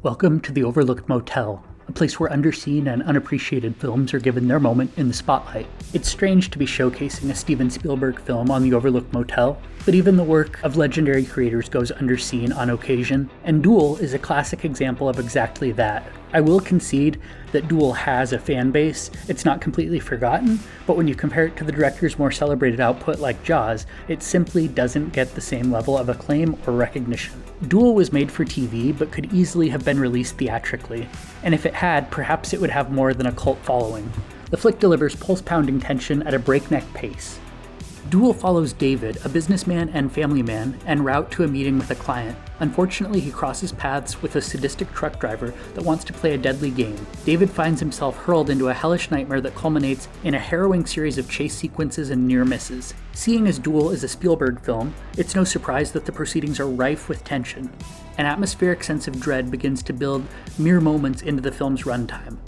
Welcome to the Overlooked Motel, a place where underseen and unappreciated films are given their moment in the spotlight. It's strange to be showcasing a Steven Spielberg film on the Overlooked Motel, but even the work of legendary creators goes underseen on occasion, and Duel is a classic example of exactly that. I will concede that Duel has a fan base. It's not completely forgotten, but when you compare it to the director's more celebrated output like Jaws, it simply doesn't get the same level of acclaim or recognition. Duel was made for TV, but could easily have been released theatrically, and if it had, perhaps it would have more than a cult following. The flick delivers pulse-pounding tension at a breakneck pace. Duel follows David, a businessman and family man, en route to a meeting with a client. Unfortunately, he crosses paths with a sadistic truck driver that wants to play a deadly game. David finds himself hurled into a hellish nightmare that culminates in a harrowing series of chase sequences and near misses. Seeing as Duel is a Spielberg film, it's no surprise that the proceedings are rife with tension. An atmospheric sense of dread begins to build mere moments into the film's runtime.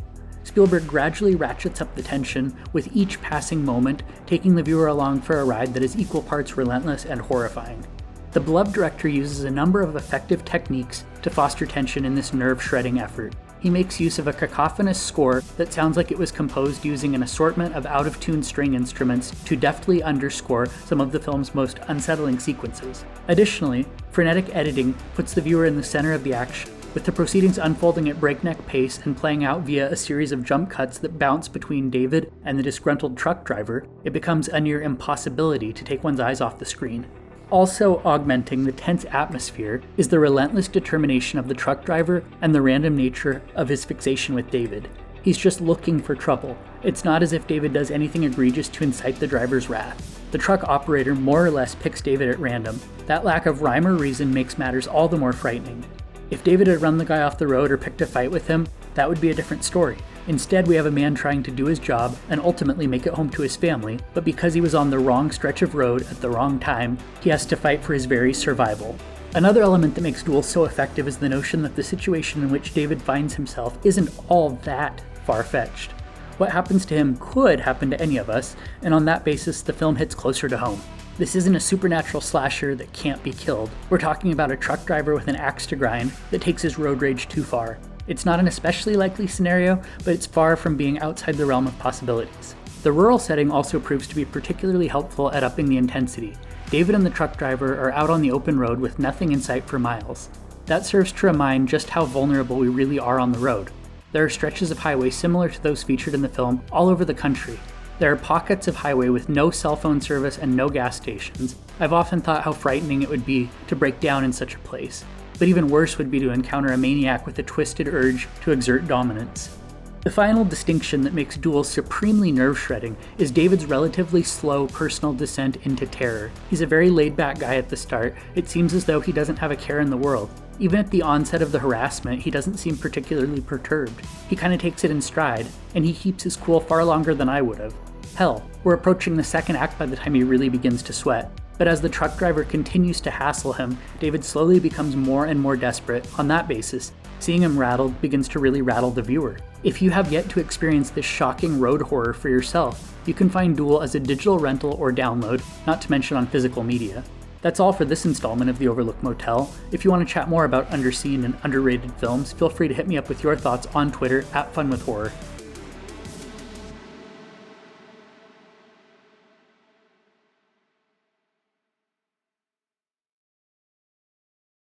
Spielberg gradually ratchets up the tension with each passing moment, taking the viewer along for a ride that is equal parts relentless and horrifying. The beloved director uses a number of effective techniques to foster tension in this nerve-shredding effort. He makes use of a cacophonous score that sounds like it was composed using an assortment of out-of-tune string instruments to deftly underscore some of the film's most unsettling sequences. Additionally, frenetic editing puts the viewer in the center of the action, with the proceedings unfolding at breakneck pace and playing out via a series of jump cuts that bounce between David and the disgruntled truck driver. It becomes a near impossibility to take one's eyes off the screen. Also augmenting the tense atmosphere is the relentless determination of the truck driver and the random nature of his fixation with David. He's just looking for trouble. It's not as if David does anything egregious to incite the driver's wrath. The truck operator more or less picks David at random. That lack of rhyme or reason makes matters all the more frightening. If David had run the guy off the road or picked a fight with him, that would be a different story. Instead, we have a man trying to do his job and ultimately make it home to his family, but because he was on the wrong stretch of road at the wrong time, he has to fight for his very survival. Another element that makes Duel so effective is the notion that the situation in which David finds himself isn't all that far-fetched. What happens to him could happen to any of us, and on that basis, the film hits closer to home. This isn't a supernatural slasher that can't be killed. We're talking about a truck driver with an axe to grind that takes his road rage too far. It's not an especially likely scenario, but it's far from being outside the realm of possibilities. The rural setting also proves to be particularly helpful at upping the intensity. David and the truck driver are out on the open road with nothing in sight for miles. That serves to remind just how vulnerable we really are on the road. There are stretches of highway similar to those featured in the film all over the country. There are pockets of highway with no cell phone service and no gas stations. I've often thought how frightening it would be to break down in such a place, but even worse would be to encounter a maniac with a twisted urge to exert dominance. The final distinction that makes Duel supremely nerve-shredding is David's relatively slow personal descent into terror. He's a very laid-back guy at the start. It seems as though he doesn't have a care in the world. Even at the onset of the harassment, he doesn't seem particularly perturbed. He kind of takes it in stride, and he keeps his cool far longer than I would have. Hell, we're approaching the second act by the time he really begins to sweat. But as the truck driver continues to hassle him, David slowly becomes more and more desperate. On that basis, seeing him rattled begins to really rattle the viewer. If you have yet to experience this shocking road horror for yourself, you can find Duel as a digital rental or download, not to mention on physical media. That's all for this installment of the Overlooked Motel. If you want to chat more about underseen and underrated films, feel free to hit me up with your thoughts on Twitter @FunWithHorror.